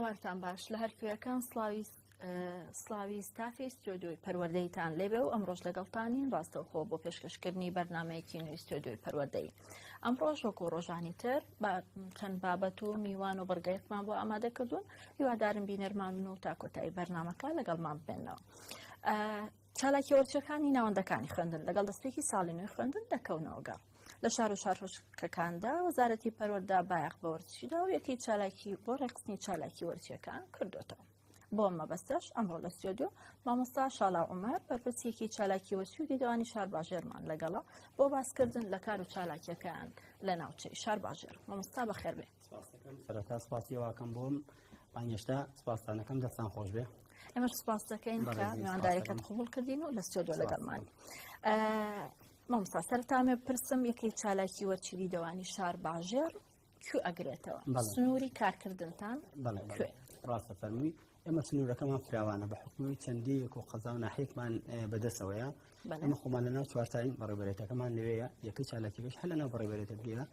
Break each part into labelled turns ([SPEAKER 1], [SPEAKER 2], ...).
[SPEAKER 1] هاوارتان باش لە هەرکوێەکان سڵاوی ستافی ستۆدیۆی پەروەردەیتان لێبێ و ئەمڕۆژ لەگەڵتانین ڕاستەوخۆ بۆ پێشکەشکردنی بەرنامەیەکی نوێی ستۆدیۆی پەروەردەی. ئەمڕۆژ وەکو ڕۆژانی تر چەند بابەت و میوان و بەرگەیەکمان بۆ ئامادە کردوون، هیوادارم بینەرمان بن و تا کۆتایی بەرنامەکە لەگەڵمان ببێنەوە. چالاکی وەرچەکانی ناوەندەکانی خوێندن لەگەڵ دەستپێکی ساڵی نوێی خوێندن دەکەونەوە گەڕ. لە شار و شارۆچکەکاندا وەزارەتی پەروەردە بایەخ بە وەرچیدا و یەکەی چالاکی بۆ ڕێکخستنی چالاکی وەرچیەکان کردوتەوە. بۆ مەبەستەش ئەمڕۆ لە ستۆدیۆ مامۆستا شاڵا عومەر بەرپرسیەکی چالاکی وەرچی و دیدەوانی شار باژێرمان لەگەڵا بۆ باسکردن لە کار و چالاکیەکان لە ناوچەی شار باژێر. مامۆستا بەخێر بێ.
[SPEAKER 2] سەرەتا سپاسی واکەم بۆم بانگێشتا سپاسدانەکەم دەستان خۆش بێ.
[SPEAKER 1] ئێمەش سپاس دەکەین کە میوانداریەکەت قبوڵ کردین و لە ستۆدیۆ لەگەڵمان. مامۆستا سەرەتامێ بپرسم یەکەی چالاکی وەرچی دیدەوانی شار باژێر کوێ ئەگرێتەوە؟ سنووری کارکردنتان کوێ؟
[SPEAKER 2] ڕاستە فەرمووی ئێمە سنوورەکەمان فراوانە بە حکومی چەندەیەک و قەزا و ناحیەکمان بەدەستەوەیە. ئەمە خۆمان لەناو چوارتاین بەڕێوەبەرێتەکەمان لەوەیە یەکەی چالاکیەکەش هەر لەناو بەڕێوەبەرێتە بگێرە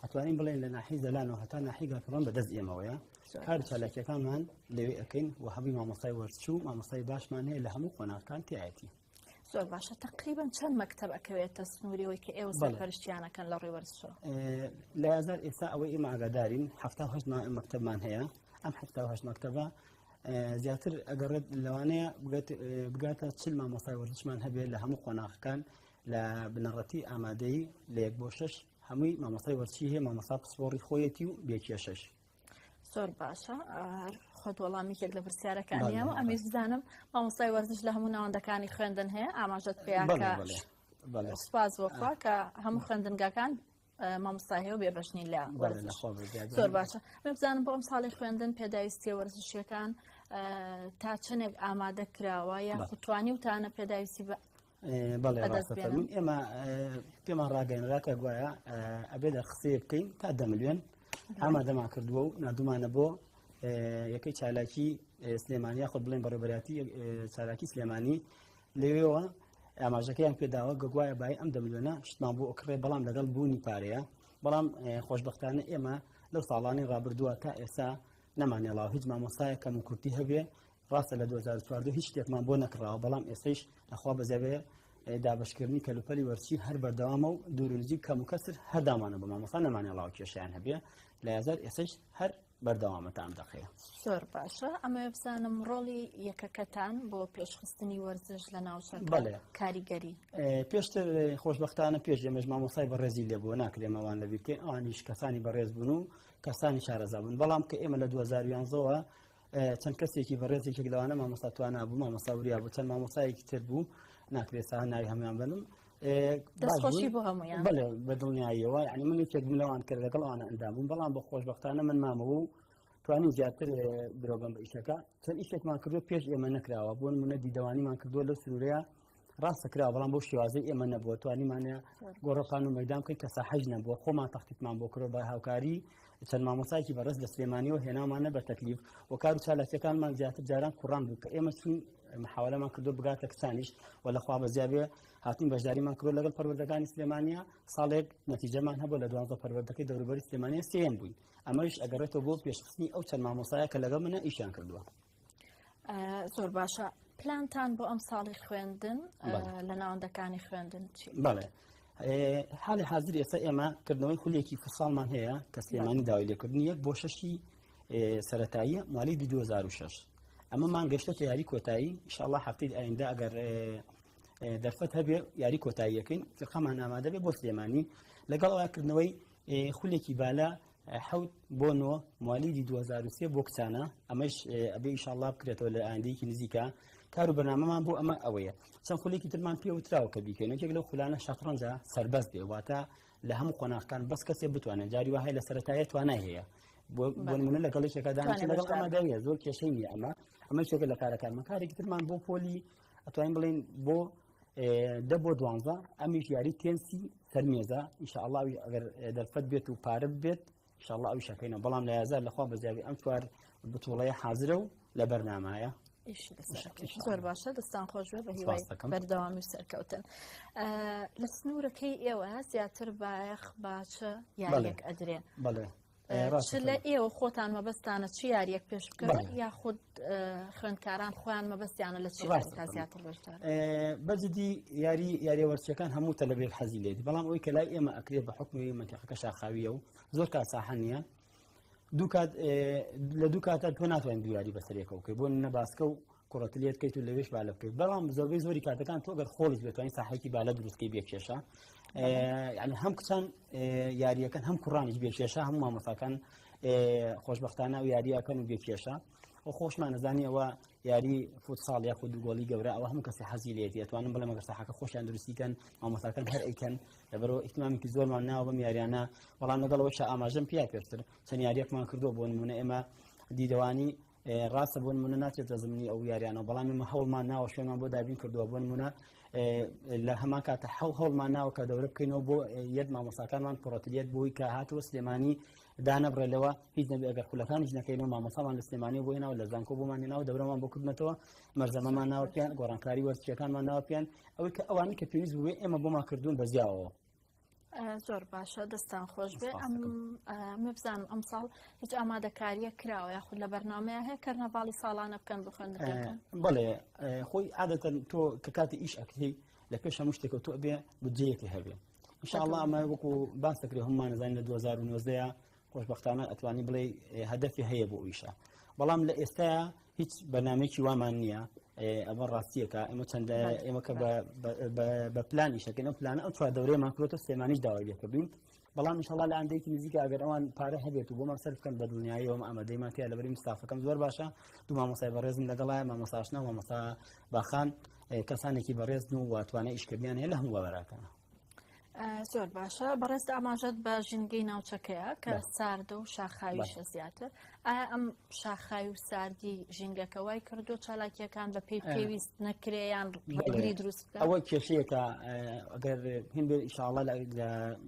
[SPEAKER 2] ئەتوانین بڵێن لە ناحی زەلانەوە هەتا ناحی گاکەڕان بەدەست ئێمەوەیە. کار چالاکیەکانمان لەوێ ئەەکەین و هەبووی مامۆستای وەرچوو مامۆستای باشمان هەیە لە هەموو قۆناغەکان تایەتی.
[SPEAKER 1] زۆر باشە. تقریبان چەند مەکتەب ئەکەوێتە سنووریەوەی کە ئێوە سەرپەرشتیانەکەن لە ڕێی وەرچەوە؟
[SPEAKER 2] لە یازار ئێستا ئەوەی ئێمە ئاگادارین 78 مەکتەبمان هەیە. ئەم 78 مەکتەبە زیاتر ئەگەڕێت لەوانەیە بگاتە 40 مامۆستای وەرزشمان هەبێت لە هەموو قۆناغەکان لە بنەڕەتی ئامادەی لە 1 بۆ 6 هەمووی مامۆستای وەرچی هەیە، مامۆستا پسپۆڕی خۆیەتی و بێکێشەش.
[SPEAKER 1] زۆر باشە. خۆت وەڵامێکێک لە پرسیارەکانیەوە ئەمێش بزانم مامۆستای وەرزش لە هەموو ناوەندەکانی خوێندن هەیە ئاماژەت پێیاکە سوپاس بۆخوا کە هەموو خوێندنگەکان مامۆستا هەیە و بێبەشنی لە وەرزش. زۆر باشە. بزانم بۆ ئەم ساڵی خوێندن پێداویستی وەرزشیەکان تا چەندێک ئامادە کراوە یا خوتوانی وتانە پێداویستی
[SPEAKER 2] بەڵێ ڕاستەفەرموون ئێمە پێمان ڕاگەیەنراکە گوایە ئەبێ دەرخسەیە بکەین تا 10 ملیۆن ئامادەمان کردووە و نردومانە بۆ یەکەی چالاکی سلێمانی یاخود بڵێن بەڕێوەبەرەتی چالاکی سلێمانی لەوێەوە ئاماژەکەیان پێداوە گوایە بای ئەم 10 ملیۆنە شتمان بۆ ئۆکڕێ بەڵام لەگەڵ بوونی پارەیە. بەڵام خۆشبەختانە ئێمە لەو ساڵانی ڕابردووە تا ئێستا نەمانێڵاو هیچ مامۆستایە کەم و کورتی هەبێ. ڕاستە لە 2014 هیچ شتێکمان بۆ نەکراوە، بەڵام ئێستش لەخوا بەزەبێ دابشکردنی کەلوپەلی وەرچی هەر بەردەوامە و دوورنجی کەم و کەسر هەردامانە بە مامۆستا نەمانێڵاو کێشیان هەبێ. لە یازار ئێستش هەر بەردەوامەتان دەخەیە.
[SPEAKER 1] زۆر باشە. ئەمە بزانم ڕۆڵی یەکەکەتان بۆ پێشخستنی وەرزش لە ناوچەکە کاریگەری.
[SPEAKER 2] پێشتر خۆشبەختانە پێش ئێمەش مامۆستای بەڕێزی لێبووە ناکرێمەوان لەبیر بکەین، ئەوانیش کەسانی بەڕێز بوون و کەسانی شارەزا بوون. بەڵام کە ئێمە لە 2011ەوە چەند کەسێکی بەڕێزێکی لەوانە مامۆستا توانە بوو، مامۆستا وریا بوو، چەند مامۆستایەکی تر بوو ناکرێت سا ناوی هەمویان بنم
[SPEAKER 1] دەستخۆشی بۆ هەمویان.
[SPEAKER 2] بەڵێ بەدڵنیاییەوە یعنی من یەکێک لەوان کرد لەگەڵ ئەوانە ئەندام بووم، بەڵام بە خۆشبەختانە من مامەوە و توانین زیاتر درۆگەم بە ئیشەکە. چەند ئیشێکمان کردو پێش ئێمە نەکراوە بۆ نمونە دیدەوانیمان کردووە لەو سنوورەیە ڕاستە کراوە، بەڵام بۆ شێوازەی ئێمە نەبووە توانیمانە گۆڕەپان و مەیدان بکەین کە ساحەج نەبووە. خۆمان تەختیتمان بۆ کڕۆ بە هاوکاری چەند مامۆستایەکی بەڕێز لە سلێمانیەوە هێنامانە بە تەکلیف و کار و چالاکیەکانمان زیاتر جاران کوڕان بوو کە ئێمە چون محاولەمان کردو بگاتە کچانیش و لەخوا بەزیابێ هاتین بەشداریمان کردو لەگەڵ پەروەردەکانی سلێمانیا. ساڵێک نەتیجەمان هەبوو لە 12 پەروەردەکەی دەوروبەری سلێمانیا سێم بووین. ئەمەش ئەگەڕێتەوە بۆ پێشخستنی ئەو چەند مامۆستایە کە لەگەڵ منە ئیشیان کردووە.
[SPEAKER 1] زۆر باشە. پلانتان بۆ ئەم ساڵی خوێندن لە ناوەندەکانی خوێندن چی؟
[SPEAKER 2] بەڵێ حاڵی حاضر ئێستا ئێمە کردنەوەی خولێکی فساڵمان هەیە کە سلێمانی داوای لێکردنی 1 بۆ 6 سەرەتاییە مالی 2006. ئەمەمان گەشتە یاری کۆتایی ئینشاءالله هەفتەی ئایندا ئەگەر دەرفەت هەبێ یاری کۆتاییەکەین فقەمان ئامادە بێ بۆ سلێمانی لەگەڵ ئاکردنەوەی خولێکی بالا 7 بۆ 9 مالیدی 2023 بۆ کچانە. ئەمەش ئەبێ ئینشاءالله بکرێتەوە لە ئایندەیەکی نزیکە. کار و بەرنامەمان بۆ ئەمە ئەوەیە. چەند خولێکی ترمان پێوتراوە کە بیکەین. یەکێک لەو خولانە شەترەنجە سەربەست بێ واتە لە هەموو قۆناغەکان بەس کەسێ بتوانێت جاری وهەیە لە سەرەتایە توانای هەیە بۆ نمونە لەگەڵێکێکە دانیشت لەگەڵ ئەمادەویە زۆر کێشەی نییە. ئەمە شێکە لە کارەکانمان کارێکی ترمان بۆ پۆلی ئەتوانین بڵێن بۆ 10 بۆ 12 ئەمیش یاری تێنسی سەرمێزە ئینشاءالله ئەگەر دەرفەت بێت و پارە بێت ئینشاءالله ئەوی شەکەینە. بەڵام لە یازار لەخوا بەزیابی ئەم چوار بتوڵەیە حاضرە و لە بەرنامایە.
[SPEAKER 1] زۆر باشە. دەستان خۆش بێ بە هیوای بەردەوامی و سەرکەوتن. لە سنوورەکەی ئێوە زیاتر بایەخ باچە یاریەک ئەدرێن.
[SPEAKER 2] بەڵێ
[SPEAKER 1] لە ئێوە خۆتان مەبەستانە چی یاریەک پێش بکەن یاخود خوێندکاران خۆیان مەبەستیانە لە چی زیاتر بەشدار
[SPEAKER 2] بەجددی یاری وەرچەکان هەموو تەلەبێک حەزی لێتی بەڵام ئەوەی کە لای ئێمە ئەکرێت بە حکمی منتیقەکە شاخاویە و زۆر کات ساحە نییە لە دوو کاتە تۆ ناتوانین دوو یاری بەسەرێکەوە بکەیت بۆ نەباسکە و کوڕەتلیت کەیت و لەوێش بالە بکەیت بەڵام زۆربەی زۆری کاتەکان تۆ گەر خۆڵیت بتوانین ساحەیەکی بالە دروستکەی بێکێشە یعنی هەم کچان یاریەکەن هەم کوڕانیش بێکێشە هەموو مامۆستاکان خۆشبەختانە و یاریەکەن و بێکێشە و خۆشمان نەزانی ئەوە یاری فوتساڵ یا خود گۆڵی گەورە ئەوە هەموو کەسی حەزی لێتی ئەتوانم بڵێم ئەگەر ساحەکە خۆشیان دروستیکەن مامۆستاکان هەر ئەیکەن لەبەرەوە ئیحتیمامێکی زۆرمان ناوە بەم یاریانە بەڵام لەگەڵەوەش ئاماژەم پیا پێشتر چەند یاریەکمان کردو بۆ نمونە ئێمە دیدەوانی ڕاستە بۆ نمونە ناچێتە زمینی ئەو یاریانە بەڵام ئێمە هەوڵمان ناوە شوێنمان بۆ دابین کردووە بۆ نمونە لە هەمان کاتە هەوڵمان ناوە کە دەورە بکەینەوە بۆ یەک مامۆستاکانمان کوڕەتلیت بۆی کە هاتووە سلێمانی دانەبڕێلەوە هیچ نەبێ ئەگەر خولەکانیش نەکەینەوە مامۆستامان لە سلێمانی بۆ هێناوە لە زانکۆ بۆمان هێناوە دەورەمان بۆ کردنەوە مەرزەمەمان ناوە پێیان گۆڕانکاری وەرزشیەکانمان ناوە پێیان ئەوەی کە ئەوانی کە پێویست بووێ ئێمە بۆمان کردوون بەزیاوەوە
[SPEAKER 1] زۆر باشە دەستان خۆش بێ مەبزانم ئەم ساڵ هیچ ئامادەکاریە کراوە یاخود لە بەرنامەیە هەیە کەرنەڤاڵی ساڵانە بکەن بۆ خوێندنەکەن
[SPEAKER 2] بەڵێ خۆی عادەتەن تۆ کە کاتی ئیش ئەکەی لە پێش هەموو شتێکە تۆ بێ بودجەیەکی هەبێ ئینشاءالله ئەمە وەکو باس دەکرێت هەمومان نەزانین لە 2019 خۆشبەختانە ئەتوانی بڵێ هەدەفی هەیە بۆ ئیشە بەڵام لە ئێستاە هیچ بەنامێکی وامان نییە ئەمە ڕاستیەکە ئێمە چەندە ئێمە کە بە پلان ئیشەکەن ئەو پلانە ئەو چوار دەورەیەمان کڕۆتە سلێمانیش داوای لێکردوین بەڵام ئینشاءالله لە ئەندێکی نزیکە ئەگەر ئەوان پارە هەبێت و بۆمان سەر بکەن بە دڵنیاییەوە ئامادەیمان تیا لەبەری مستافەکەم زۆر باشە دوو مامۆستای بەڕێزم لەگەڵایە مامۆستا ئاشنا و مامۆستا باخان کەسانێکی بەڕێزن و واتوانە ئیشکردیان هەیە لە هەموو بەراکەنە
[SPEAKER 1] زۆر باشە بەڕێست ئاماژەت بە ژینگەی ناوچەکەیە کە ساردە و شاخاویشە زیاتر ئایا ئەم شاخاوی و ساردی ژینگەکەوای کردو چالاکیەکان بە پێی پێویست نەکرێیان ڕێگری دروست
[SPEAKER 2] ئەوە کێشەیەکە ئەگەر هین بێ ئینشاءالله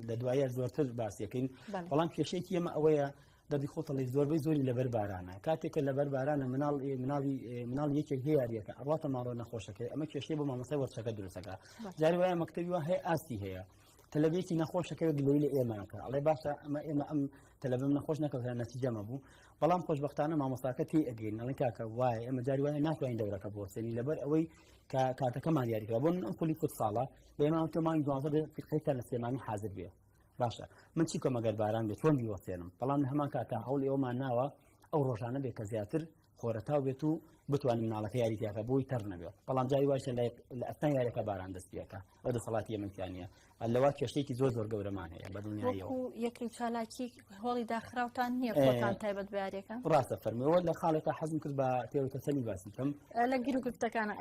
[SPEAKER 2] لە دوایە زۆرتر باسیەکەین بەڵام کێشەیەکی ئێمە ئەوەیە دەبی خۆتەڵی زۆربەی زۆری لەبەر بارانە کاتێکە لەبەر بارانە مناڵ یەکێک هەیە یاریەکە ئەڕاتە ماڵۆ نەخۆشەکەی ئەمە کێشەی بۆ مامۆستای وەرچەکە دروستەکە جاری وایە مەکتەبی وە هەیە ئاستی هەیە تەلەبێکی نەخۆشەکەی گلۆی لە ئێمەکە ئەڵێ باشە ئێمە ئەم تەلەبم نەخۆش نەکەوتە نەتیجەمە بوو بەڵام خۆشبەختانە مامۆستاکە تێی ئەگەین ئەڵێن کاکە وایە ئێمە جاری وایە ناتوانین دەورەکە بۆسێنی لەبەر ئەوەی کاتەکەمان دیاریکرا بۆ ئەم پۆلی فوتساڵە بە ئێمە تۆمانی 12 فقێکە لە سلێمانی حاضر بێ باشە من چی کۆم ئەگەر باران بێت چۆن بیوەسێنم بەڵام لە هەمان کاتە هەوڵی ئەومان ناوە ئەو ڕۆژانە بێت کە زیاتر خۆرەتاو بێت و بتوانین مناڵەکە یاریتیاکە بۆی تەر نەبێت بەڵام جاری وایە لە ئەستان یاریەکە باران دەستیەکە ئەو دەسەڵاتی ئەمەکانیە لەوا کێشەیەکی زۆر گەورەمان هەیە بە دڵنیاییەوە
[SPEAKER 1] یەکەی چالاکی هۆڵی داخراوتان نییە خۆتان تایبەت بە یاریەکە
[SPEAKER 2] ڕاستە فەرمیەوە لە خاڵێکە حەزم کرد بە تێوتەسەلی باسی بکەم
[SPEAKER 1] لە گیر و گرفتەکانە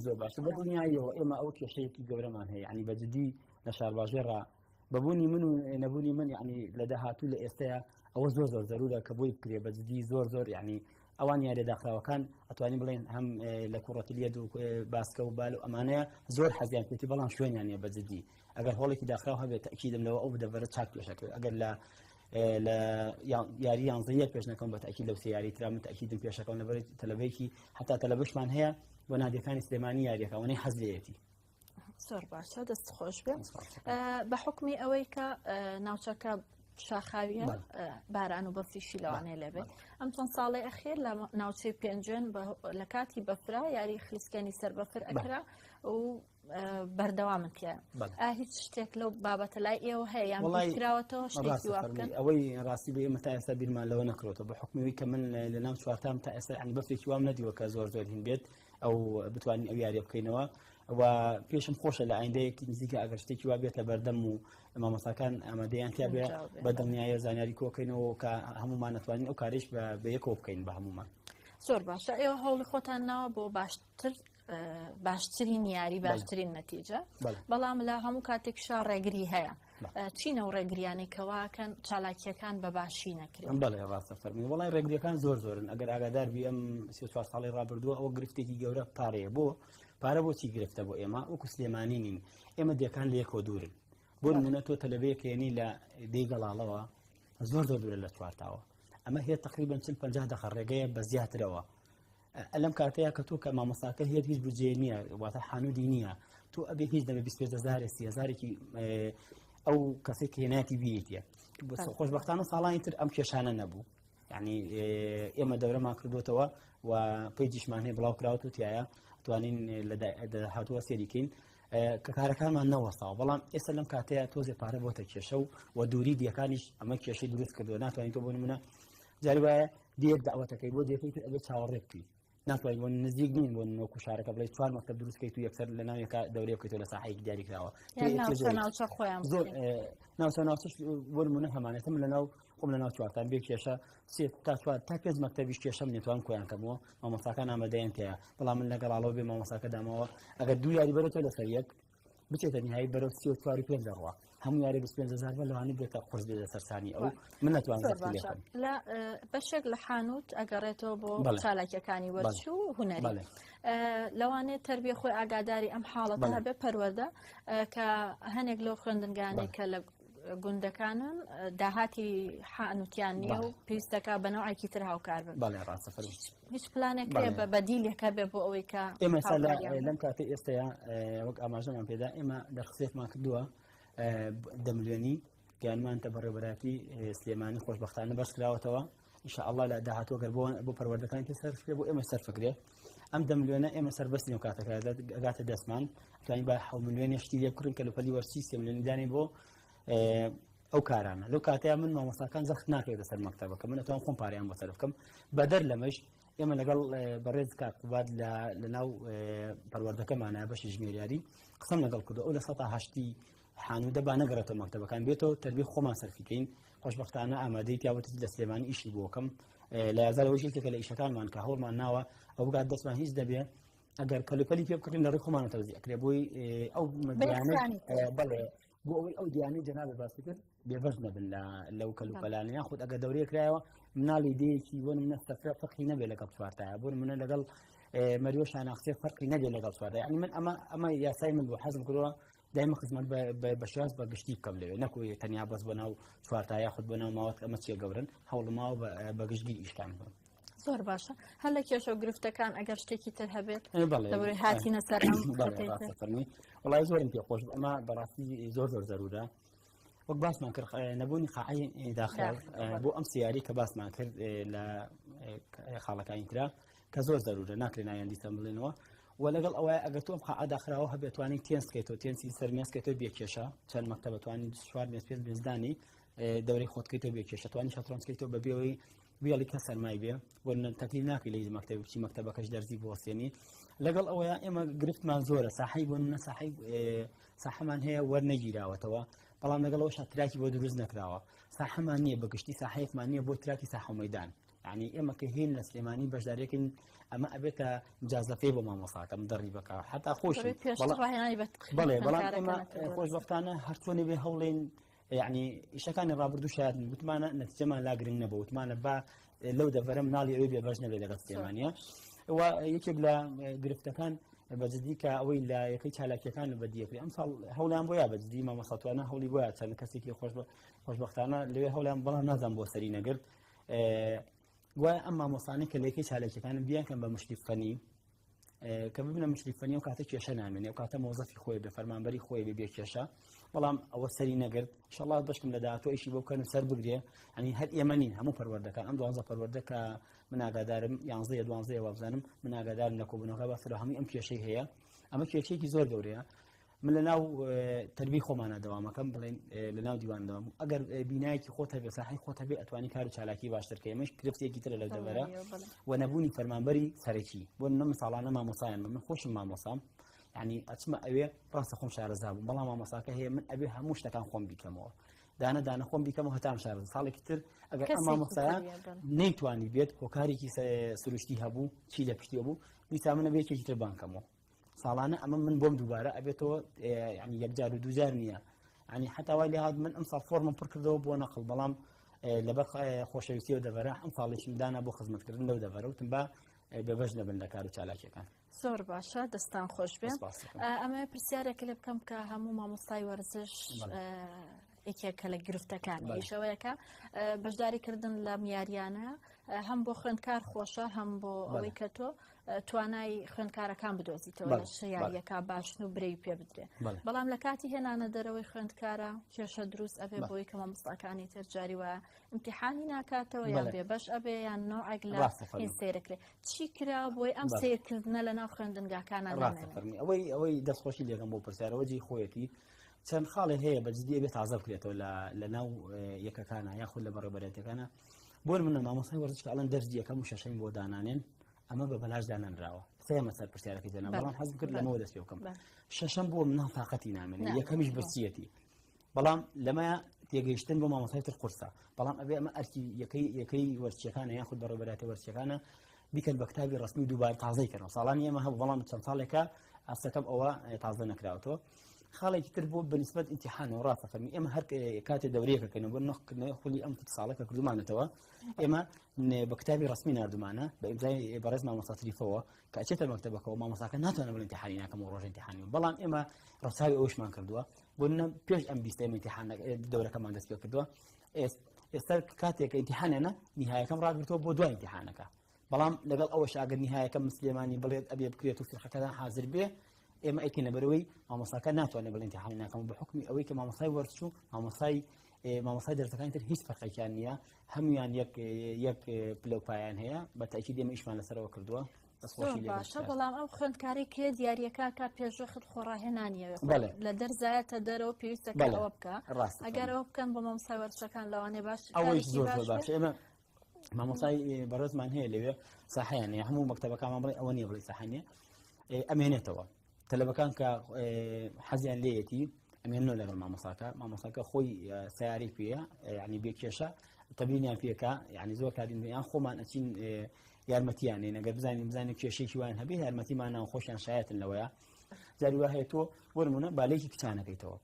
[SPEAKER 2] زۆر باشە بە دڵنیاییەوە ئێمە ئەو کێشەیەکی گەورەمان هەیە ینی بەجددی لە شارباژێڕا بەبوونی من و نەبوونی من یعنی لە داهاتوو لە ئێستاە ئەوە زۆر زەرورە کە بۆی بکرێ بەجددی زۆر یعنی ئەوان یاریە داخراوەکان ئەتوانین بڵێن هەم لە کوڕەتلیەت و باسکە و بال و ئەمانەیە زۆر حەزیان پێێتی بەڵام شوێنیان نیە بەجددی ئەگەر هۆڵێکی داخراو هەبێت تەکیدم لەوە ئەو دەبەرە چاک پێشەکەوێت ئەگەر لە یاری یانزەیە پێش نەکەم بە تەکید لەو سیاری ترا من تەکیدم پێشەکەم لەبەر تەلەبێکی هەتا تەلەبشمان هەیە بۆ نادیەکانی سلێمانی یاریەکەوانەی حەزلەیەتی
[SPEAKER 1] زۆر باشە دەست خۆش بێ بە حکمی ئەوەی کە ناوچەکە شاخاویە باران و بەفریشی لەوانەیە لەبێت ئەم چەند ساڵی ئەخیر لە ناوچەی پێنجێن لە کاتی بەفرا یاری خلیسکەنی سەر بەفر ئەکرا و بەردەوامن تیا هیچ شتێک لەو بابەتە لای ئێوە هەیە یان کراوەتەوە شتێکی وا بکەن
[SPEAKER 2] ئەوەی ڕاستی بە ئێمە تا ئێستا بیرمان لەوە نەکرۆتە بە حکمەوەی کە من لە ناو چوارتام تا ئێستا عین بەفرێکی وام نەدیوە کە زۆر هین بێت ئەو بتوانین ئەو یاریە بکەینەوە و پێشم خۆشە لە ئایندەیەکی نزیکە ئەگەر شتێکی وا بێت لە بەردەم و مامۆستاکان ئامادەیان تیا بێ بە دڵنیایە زانیاری کۆکەینەوە کە هەمومان نتوانین ئەو کارێش بە یەکەوە بکەین بە هەمومان
[SPEAKER 1] زۆر باشە ئێوە هەوڵی خۆتان ناوە بۆ باشترین یاری باشترین نەتیجە بەڵام لە هەموو کاتێکشا ڕێگری هەیە چینە و ڕێگریانی کەواکەن چالاکیەکان بە باشی نەکرێن
[SPEAKER 2] بەڵێ ڕاستە فەرمی وڵای ڕێگریەکان زۆرن ئەگەر ئاگادار بی ئەم 34 ساڵی ڕابردووە ئەوە گرفتێکی گەورە پارەیە بۆ پارە بۆچی گرفتە بۆ ئێمە وەکو سلێمانی نین ئێمە دیەکان لە یەکەوە دوورن بۆ نمونە تۆ تەلەبەیەکێنی لە دەی گەڵاڵەوە زۆر دوورە لە چوارتاوە ئەمە هەیە تقریبا 40-50 دقە ڕێگەیە بە زیاترەوە ئەلەم کاتەیە کە تۆ کە مامۆستاکە هێت هیچ بجێ نییە واتە حانوودی نییە تۆ ئەبێ هیچ دەبێ 25,000 30,000 ئەو کەسێک هێناتی بیتە خۆشببختانە ساڵانی تر ئەم کێشانە نەبوو یعنی ئێمە دەورەمان کردوتەوە و پێیجیشمان هەیە بڵاو کراوت و تایە توانین لە هاتووە سێریکەین کە کارەکانمان نەوەستاوە بەڵام ئێستا لەم کاتەیە تۆزێ پارە بۆتە کێشە و دووری دیەکانیش ئەمە کێشەی دروست کردووە ناتوانین تۆ بۆ نمونە جاری وایە دێک داوەتەکەی بۆ دێکەی تر ئەبێت چاوەڕێ بکەیت ناتوانین بۆ نزیک نین بۆ نۆکو شارەکە بڵێ 4 مەکتەب دروستکەیت و یەکسەر لە ناوێکە دەورێ بکەیتەوە لە ساحەیەکی دیاریکراوە زۆر ناوچە ناوچەش بۆ نمونە هەمانێتم لەناو خۆم لەناو چوارتان بێ کێشە سێ تا چوار تا پێنج مەکتەبیش کێشەم نێتوان کۆیان کەمەوە مامۆستاکان ئامادەیان تەیە بەڵام من لەگەڵاڵەوە بێ مامۆستاکە دامەوە ئەگەر دوو یاری بەرەوە لەسەر یەک بچێتە نهایی بەرەو 34 دەڕوا هەموو یاری 25,000 بە لەوانەیە بێتە قورس بێتە سەرسانی ئەو من ناتوانم
[SPEAKER 1] لە بەشێک لە حانوت ئەگەڕێتەوە بۆ چالاکیەکانی وەرچی و هونەری لەوانێت تربیە خۆی ئاگاداری ئەم حاڵەتە هەبێ پەروەردە کە هەنێک لەو خوێندنگانێک کە لە گوندەکانن داهاتی حانوتیان نییە و پێویستەکە بە نەوەیەکی تر هاوکار بن هیچ پلانێک بە بەدیلێکە بێ بۆ ئەوەی کە
[SPEAKER 2] ئێمە لەم کاتێ ئێستایا وەک ئاماژەمان پێدا ئێمە دەرخسێتمان کردووە 10 ملیۆنی گیانمانتە بەڕێوەبەراتی سلێمانی خۆشببختانە بەش کراوەتەوە ئینشاءالله لە داهاتوە گەر بۆ پەروەردەکان پێ سەرفکرێ بۆ ئێمە سەرفکرێ ئەم 10 ملیۆنە ئێمە سەربەستی و کاتەکە ئەگاتە دەستمان توانین بە 7 ملیۆنی شتی لێ بکڕین کە لە پەلی وەرچی 3 ملیۆنی دانین بۆ ئەو کارانە لەو کاتەیە من مامۆستاکان زەخت ناکەوێتە سەر مەکتەبەکە من ئەتوان خۆم پاریان بۆ سەر بکەم بەدەر لەمەش ئێمە لەگەڵ بەڕێز کاکوبات لە ناو پەروەردەکەمانە بەشی ژمێریاری قسەم لەگەڵ کردو ئەو لە 180 حانوو دەبا نەگەڕێتەوە مەکتەبەکان بێتەوە تەربیە خۆمان سەرفیکەین خۆشببختانە ئامادەی پیاوەتی لە سلێمانی ئیشی بۆکەم لە یازارەوەی کە لە ئیشەکانمان کە هەوڵمان ناوە ئەو بگات دەستمان هیچ دەبێ ئەگەر کەلوپەلی پێ بکردین لە ڕێی خۆمانە تەوزیع ئەکرێ بۆی ئەو بەڵێ بۆ ئەوەی ئەو دیانەی جەنابێ باسی کرد بێبەش نەبن لەو کەلوپەلانە یاخود ئەگەر دەورەیە کرایەوە مناڵی دەیەکی بۆ منە سەفرە فەرقی نەبێ لەگەڵ چوارتایە بۆ منە لەگەڵ مەریۆ شاناقچێ فەرقی نەبێ لەگەڵ چوارتای یعنی من ئەمە یاسای من بۆ حەزم کردووە دائما خزمەت بە شێواز بە گشتی بکەم لەوێ نەکوی تەنیا بەس بۆ ناو چوارتای یاخود بۆ ناو ماوەت ئەمە چیە گەورن هەوڵماوە بە گشتگیر ئیشکان بم
[SPEAKER 1] زۆر باشە هەر لە کێشە و گرفتەکان ئەگەر شتێکی تر هەبێت لەبەرەوەی هاتینە سەر
[SPEAKER 2] ئەم وڵای زۆرم پێ خۆش ئەمە بەڕاستی زۆر زەرورە وەک باسمان کرد نەبوونی قاعەی داخل بۆ ئەم سیاری کە باسمان کرد لە خاڵەکانی ترا کە زۆر زەرورە ناکرێت نایەن دیسان بڵێنەوە و لەگەڵ ئەوەیە ئەگەر تۆم قاعە داخراوە هەبێت توانین تێنسکەیتەوە تێنسی سەرمێسکەیتەوە بێکێشە چەند مەکتەبە توانین 4 مێز پێنج مێزدانی دەورەی خۆتکەیتەوە بێکێشە توانین شەترۆنجکەیتەوە بە بێەوەی ویڵی کە سەرمای بێ بۆ تەکلیف ناکەی لە مەکتەب بچی مەکتەبەکەش دەرزی بوەستێنی لەگەڵ ئەوەیە ئێمە گرفتمان زۆرە ساحەی بۆ منە ساحەمان هەیە وەرنەگیراوەتەوە بەڵام لەگەڵەوە شاتراکی بۆ دروست نەکراوە ساحەمان نییە بەگشتی ساحەیەکمان نییە بۆ تراکی ساحە مەیدان یعنی ئێمە کە هێن لە سلێمانی بەشدارێکن ئەمە ئەبێتە جازەفەی بۆ مامۆساکەم دەڕی بکە حتا خۆش بەڵێ بەڵام ئێمە خۆشببختانە هەرچۆنێ بێ هەوڵێن یعنی ئیشەکانی ڕابردوو شاید وتمانە نەتیجەمان لاگرنگ نەبوو وتمانە با لەو دەڤەرە مناڵی ئەوەی بێبەش نەبێت لەگەڵ سلێمانیە و یەکێک لە گرفتەکان بەجددی کە ئەوەی لە یەکەی چالاکیەکان لە بەدیەکری ئەم ساڵ هەوڵیان بۆیە بەجددی مامۆستاتوانە هەوڵی بۆیە چەند کەسێکی خۆشببختانە لەوێ هەوڵیان بەڵام نازان بۆ سەری نەگرت وایە ئەم مامۆستانەی کە لە یەکەی چالاکیەکانم بیانکەن بە مشریف فەنی کە ببینە مشریف فەنی و کاتە کێشە نامێنێ و کاتە مۆزەفی خۆی بێ فەرمانبەری خۆی بێ کێشە بەڵام ئەوە سەری نەگرت ئینشاءالله بەشکم لە داهاتوە ئیشی بۆ بکەن و سەر بگرێ ینی هەر ئێمە نین هەموو پەروەردەکان ئەم 12 پەروەردە کە من ئاگادارم 11 12 وابزانم من ئاگادارم لە کۆبوونەوەکە بەسەر هەمووی ئەم کێشەی هەیە ئەمە کێشەیەکی زۆر گەورەیە من لە ناو تەربی خۆمانە دەوامەکەم بڵێن لە ناو دیوان دەوام ئەگەر بینایەکی خۆت هەبێ ساحەی خۆت هەبێ ئەتوانی کار و چالاکی باشتر کە ئێمەش گرفتێکی ترە لە دەبەرە و نەبوونی فەرمانبەری سەرەکی بۆ مەساڵانە مامۆسایان من خۆشم مامۆسام یعنی ئەچمە ئەوێ ڕاستە خۆم شارەزا بووم بەڵام مامۆساکە هەیە من ئەبێ هەموو شتەکان خۆم بیکەمەوە دانە خۆم بیکەمەوە هەتام شارە ساڵێکی تر ئەگەر ئەم مامۆسایە نەیتوانی بێت هۆکارێکی سروشتی هەبوو چی لە پشتی بوو دیسا منە بێکێکی تر بانکەمەوە ساڵانە ئەمە من بۆم دووبارە ئەبێتەوە ینی یەکجار و دووجار نییە ینی حتا وای لێ هات من ئەم ساڵ فۆرمم پڕ کردەوە بۆ نەقڵ بەڵام لەبەر خۆشەویستیەوە دەبەرە ئەم ساڵێکم دانا بۆ خزمەتکردن لەو دەبەرە وتم با بێبەش نەبن لە کار و چالاکیەکان
[SPEAKER 1] زۆر باشە دەستان خۆش بێن ئەمە پرسیارێک لێ بکەم کە هەموو مامۆستای وەرزش یەکێکە لە گرفتەکان ئیشەوەیەکە بەشداریکردن لە میاریانە هەم بۆ خوێندکار خۆشە هەم بۆ ئەوەی کە تۆ توانای خوێندکارەکان بدۆزیتەوە لە شیاریەکە باشن و برەی پێ بدرێ بەڵام لە کاتی هێنانە دەرەوەی خوێندکارە کێشە دروست ئەبێ بۆی کە مامۆستاکانی تر جاری وە ئیمتیحانی ناکاتەوە یان بێبەش ئەبێ یان نۆعێک لە هین سیرکرێ چی کرا بۆی ئەم سیرکردنە لە ناو خوێندنگاکانە
[SPEAKER 2] ئەوەی دەستخۆشی لێگەم بۆ پرسیارەوەجی خۆیەتی چەند خاڵێ هەیە بەجددی بێت تازە بکرێتەوە لە ناو یەکەکانە یاخود لە بەڕێبەرێتەکانە بۆ منە مامۆستای وەرزشکە ئەڵەن دەرجی یەکەم و شەشەم بۆ دانانێن ئەمە بە بەلاش دانانراوە سێمە سەر پرسیارەکەی جەناب بەڵام حەزم کرد لەمەوە دەست پێ بکەم شەشەم بۆ منە تااقەتی نامێنێ یەکەمیش برسیەتی بەڵام لەمە تێگەیشتن بۆ مامۆستای تر قورسە بەڵام ئەبێ ئەمە ئەرکی یەکەی وەرچیەکانە یاخود بەڕێبەرەتی وەرچیەکانە بیکەن بە کتابی ڕسمی دووبار تازەی کردن ساڵانی ئێمە هەبوو بەڵام چەند ساڵێکە ئەستەکەم ئەوە تازە نەکراوەوە خاڵێکی تر بۆ بەنسبەت ئیمتیحانەوە ڕاستەقەمی ئێمە هەر کاتێ دەورەیەکەکەین بۆ نەخکردنەوەی خولی ئەم ساڵێکە کردومانێتەوە ئێمە بە کتابی ڕسمی نردومانە بە ئیمزای بەڕێز مامۆستا تریفەوە کە ئەچێتە مەکتەبەکەەوە مامۆستاکە ناتوانێت بڵێ ئیمتیحانی ناکەم و ڕۆژ ئیمتیحانی بەڵام ئێمە ڕەچاوی ئەوشمان کردووە بۆ پێش ئەم بیستە ئیمتیحان دەورەکەمان دەست پێ کردووە ئێستا کاتێک ئیمتیحانێنە نیهایەکەم ڕاگرتەوە بۆ دوای ئیمتیحانەکە بەڵام لەگەڵ ئەوەش ئاگەر نیهایەکەم مسلێمانی بڵێت ئەبێ بکرێت و فیرقەکەدا حاضر بێ ئێمە ئەیکەینە بەرەوەی مامۆستاکە ناتوانێت بڵێ ئیمتیحانی ناکەم بە حکمی ئەوەی کە مامۆستای وەرزش و مامۆستای دەرسەکانی تر هیچ فەرقێکیان نییە هەمویان یەک پلەپایان هەیە بە تاکید ئێمە ئیشمان لەسەرەوە کردووە
[SPEAKER 1] باشە بەڵام ئەو خوێندکاری کێ دیاریەکە کا پێشوەخت خۆڕاهێنانیەوە لە دەرزایەتە دەرەوە پێویستەکە ئەوە بکە ئەگەر ئەوە بکەن بۆ مامۆستای وەرزشەکان لەوانێ باش
[SPEAKER 2] ئەوەی زۆر باش ئێمە مامۆستای بەڕێزمان هەیە لەوێ ساحەیان هەموو مەکتەبەکانمان بڵێ ئەوە نییە بڵێ ساحانیە ئەمێنێتەوە تەلەبەکان کە حەزیان لێیەتی ئەمێنەوە لەگەڵ مامۆستاکە خۆی سیاری پێە ینی بێکێشە تەبینیان پێکە ینی زۆر کاریان خۆمان ئەچین یارمەتیانێن ئەگەر بزانین کێشێکی وان هەبێ یارمەتیمان ناوخۆشیان شایەتن لەوەیە جاری وا هەیە تۆ وەرمونە بالێکی کچانەکەیتەوە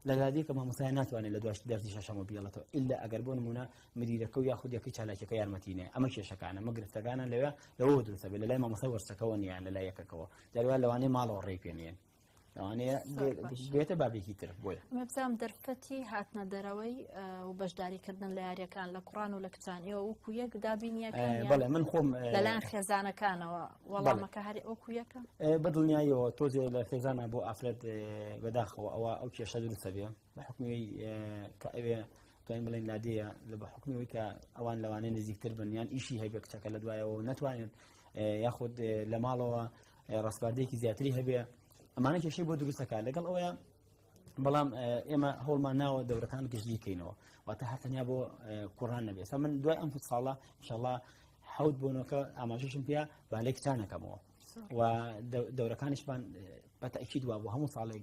[SPEAKER 2] لە دادی کە مامۆستای ناتوانێت لە دوای دەرسی شەشەمە بیڵێتەوە ئللا ئەگەر بۆ نمونە مدیرەکە و یاخود یەکەی چالاکیەکە یارمەتینێ ئەمە کێشەکانە مەگرفتەکانە لەوە دروستە بێت لە لای مامۆستای وەرزشەکەەوە نیان لە لای یەکەکەەوە جاری وا لەوانەیە ماڵەوە ڕێی پێنێن لەوانەیە بێتە بابێکی تر بۆیە
[SPEAKER 1] مەبزام دەرفەتی هاتنە دەرەوەی و بەشداریکردن لە یاریەکان لە قوڕان و لە کچانیەوە وەکو یەک دابینیەکان
[SPEAKER 2] بەڵێ من خۆم
[SPEAKER 1] لەلایەن خێزانەکانەوە وەڵامەکە هەری وەکو یەکە
[SPEAKER 2] بەدڵنیایەوە تۆزێ لە خێزانە بۆ ئافرەت بەداخەوە ئەوە ئەو کێشە دروستە بێ بە حکمی کە ئەوێ توانین بڵێن لادەیە لە بە حکمیەوەی کە ئەوان لەوانەیە نزیکتر بن یان ئیشی هەیە کچەکە لە دوایەوە ناتوانێت یاخود لە ماڵەوە ڕستباردەیەکی زیاتری هەبێ ئەمانە کێشەی بۆ دروستەکە لەگەڵ ئەوەیە بەڵام ئێمە هەوڵمان ناوە دەورەکان گشتیکەینەوە واتە هەتەنیا بۆ کوڕان نەبێت من دوای ئەم ساڵە ئینشاءڵڵا حەوت بۆنەوەکە ئاماژەشم پێ بالێ کچانەکەمەوە و دەورەکانیشمان بەتەئکید وا بۆ هەموو ساڵێک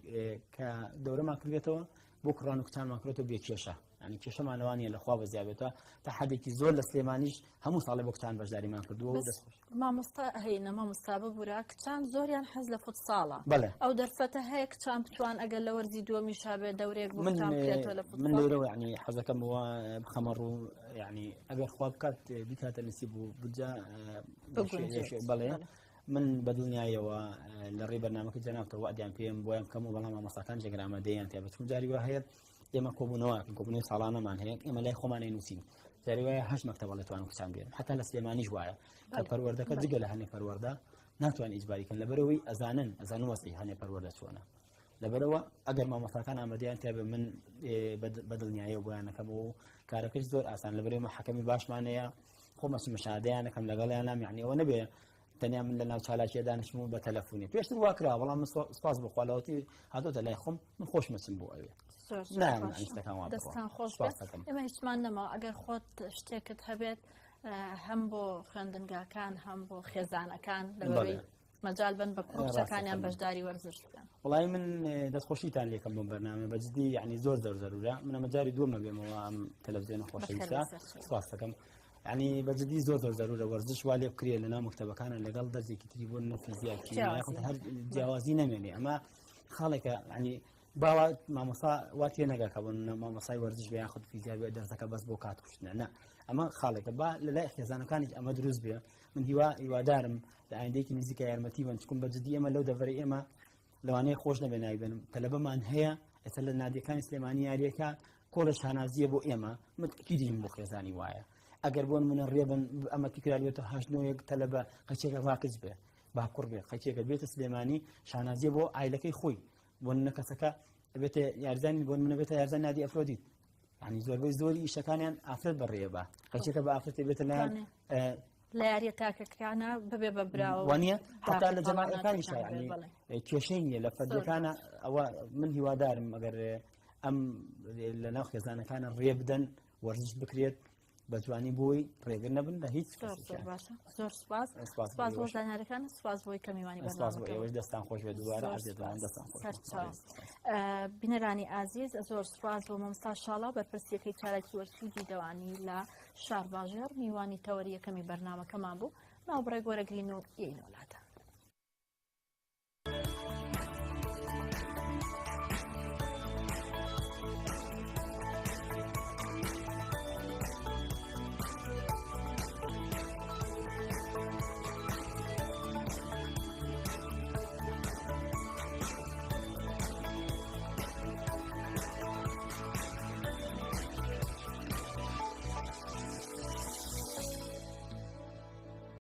[SPEAKER 2] کە دەورەمان کردێتەوە بۆ کوڕان و کچانمان کردێتەوە بێ کێشە ینی کێشەمانەوانیە لەخوا بەزیابێتەوە تا حدێکی زۆر لە سلێمانیش هەموو ساڵێ بۆ کچان بەشداریمان کردووە و
[SPEAKER 1] مامۆستا هەینە مامۆستا ببوورە کچان زۆریان حەز لە فوتساڵە ئەو دەرفەتە هەیە کچان بتوان ئەگەر لە وەرزی دووەمی شابێ دەورێک
[SPEAKER 2] من لێرەوە ینی حەزەکەمەوە بخەمەڕ و ینی ئەگەر خوا بکات بیکاتە نسیب و بجا بەڵێ من بەدڵنیایەوە لە ڕێی بەرنامەکە جەنابتەوە وعدیان پێم بۆیان کەم و بەڵام مامۆستاکان جێگرامە دەیان تێ بچون جاری وا هەیە ئێمە کۆبوونەوەی ساڵانەمان هەیە ئێمە لای خۆمانەی نووسین جاری وایە هەشت مەکتەبە لەتوانن کچان بێن حتا لە سلێمانیش وایە کە پەروەردەکە جگە لە هەنێ پەروەردە ناتوان ئیجباریکەن لەبەرەوەی ئەزانن وەسی هەنێ پەروەردە چۆنە لەبەرەوە ئەگەر مامۆستاکان ئامادەیان تێ من بەدڵنیایە بۆیانەکەم و کارەکەش زۆر ئاسان لەبەرەوە حەکەمی باشمانەیە خۆمەچ مەشادەیانەکەم لەگەڵیانام یعنی ئەوە نەبێ تەنیا من لە ناو چالاکیە دانیشتم بە تەلەفۆنی پێشتر وا کرا بەڵام سپاس بخواڵەوەتی هاتۆتە لای خۆم من خۆش مەچم بۆ ئەوێ
[SPEAKER 1] دەستان خۆش ئێمە هیچمان نەما ئەگەر خۆت شتێکت هەبێت هەم بۆ خوێندنگاکان هەم بۆ خێزانەکان لەبەرەوەی مەجال بن بە کۆچەکانیان بەشداری وەرزش بکەن
[SPEAKER 2] وڵای من دەستخۆشیتان لێکم بۆ بەرنامە بەجددی یعنی زۆر زەرورە منە مەجاری دووەمە بێمەوە ئەم تەلەڤیزیۆنە خۆشەویستە سپاس دەکەم ینی بەجددی زۆر زەرورە وەرزش وا لێ بکرێ لە ناو مەکتەبەکانە لەگەڵ دەرزێکی تری بۆ فیزیاکی هەر جیاوازی نەمێنێ ئەمە خاڵێکە ینی باوا مامۆستا وا تێ نەگاکە بۆ مامۆستای وەرزش بە یاخود فیزیا بێ دەرسەکە بەس بۆ کاتکوشتنە نە ئەمە خاڵێکە با لە لای خێزانەکانیش ئەمە دروست بێ من هیوادارم لە ئایندەیەکی نزیکە یارمەتی بن چکم بەجددی ئێمە لەو دەڤەرەی ئێمە لەوانەیە خۆش نەبێ نایبێنم تەلەبەمان هەیە ئێستا لە نادیەکانی سلێمانی یاریەکە کۆڵە شانازیە بۆ ئێمە متکیدیم بۆ خێزانی وایە ئەگەر بۆن منە ڕێبن ئەمە تکرار بێتە هەشتنەوەیەک تەلەبە قەچێکە ڕاکز بێ باکوڕ بێ خەکێکە بێتە سلێمانی شانازیە بۆ ئایلەکەی خۆی بۆ نە کەسەکە بێتە یارزانی بۆ منە بێتە یارزان نادی ئەفرۆدیت ینی زۆربەی زۆری ئیشەکانیان ئافرەت بەڕێە بە خەکێکە بە ئافرەتێ بێتە لایەن
[SPEAKER 1] لە یاریە تاکەکانە ببێ بە براوە
[SPEAKER 2] وانە حتا لە جەماعەکانیش ینی کێشەی نیە لە فەردەکانە ئەوە من هیوادارم ئەگەر ئەم لە ناو خێزانەکانە ڕێ بدەن وەرزش بکرێت بە جوانی بۆی ڕێگر نەبن لە هیچ
[SPEAKER 1] زۆر سپاس سپاس بۆ زانیارەکان سپاس بۆی کەمیوانی
[SPEAKER 2] ئێوەش دەستان خۆش بێ دووبارە ئەردێتوان دەستان
[SPEAKER 1] بینەرانی ئازیز زۆر سپاس بۆ مامۆستا شاڵا بەرپرسیەکەی چارەکی وەرچوودی دەوانی لە شار باژێر میوانی تەوەریەکەمی بەرنامەکەمان بوو ناوبڕێ گۆرەگرین و یەینۆلات